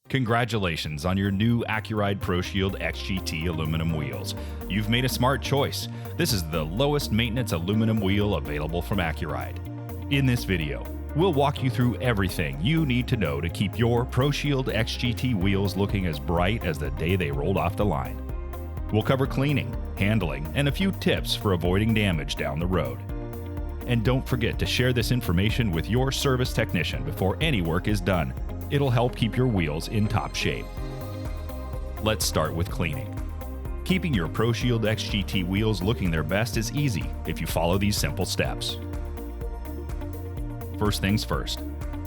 Congratulations on your new Accuride ProShield XGT aluminum wheels. You've made a smart choice. This is the lowest maintenance aluminum wheel available from Accuride. In this video, we'll walk you through everything you need to know to keep your ProShield XGT wheels looking as bright as the day they rolled off the line. We'll cover cleaning, handling, and a few tips for avoiding damage down the road. And don't forget to share this information with your service technician before any work is done. It'll help keep your wheels in top shape. Let's start with cleaning. Keeping your ProShield XGT wheels looking their best is easy if you follow these simple steps. First things first,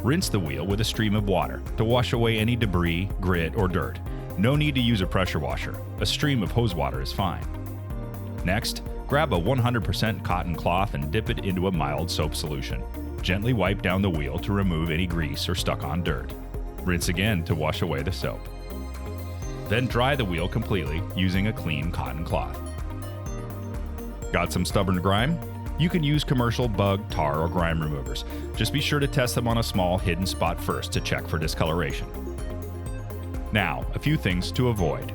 rinse the wheel with a stream of water to wash away any debris, grit, or dirt. No need to use a pressure washer. A stream of hose water is fine. Next, grab a 100% cotton cloth and dip it into a mild soap solution. Gently wipe down the wheel to remove any grease or stuck-on dirt. Rinse again to wash away the soap. Then dry the wheel completely using a clean cotton cloth. Got some stubborn grime? You can use commercial bug, tar, or grime removers. Just be sure to test them on a small hidden spot first to check for discoloration. Now, a few things to avoid.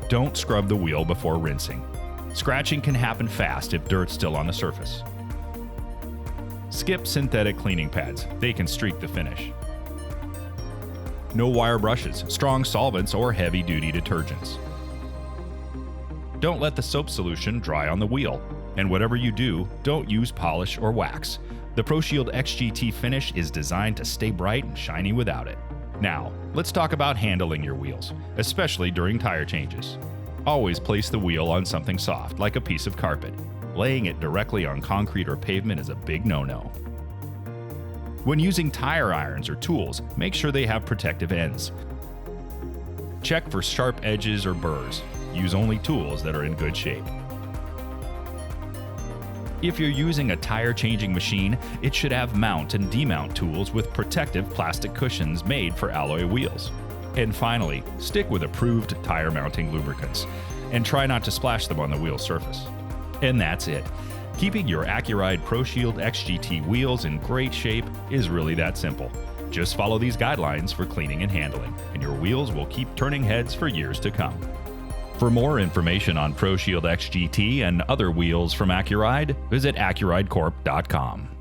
Don't scrub the wheel before rinsing. Scratching can happen fast if dirt's still on the surface. Skip synthetic cleaning pads. They can streak the finish. No wire brushes, strong solvents, or heavy-duty detergents. Don't let the soap solution dry on the wheel. And whatever you do, don't use polish or wax. The ProShield XGT finish is designed to stay bright and shiny without it. Now, let's talk about handling your wheels, especially during tire changes. Always place the wheel on something soft, like a piece of carpet. Laying it directly on concrete or pavement is a big no-no. When using tire irons or tools, make sure they have protective ends. Check for sharp edges or burrs. Use only tools that are in good shape. If you're using a tire changing machine, it should have mount and demount tools with protective plastic cushions made for alloy wheels. And finally, stick with approved tire mounting lubricants, and try not to splash them on the wheel surface. And that's it. Keeping your Accuride ProShield XGT wheels in great shape is really that simple. Just follow these guidelines for cleaning and handling, and your wheels will keep turning heads for years to come. For more information on ProShield XGT and other wheels from Accuride, visit accuridecorp.com.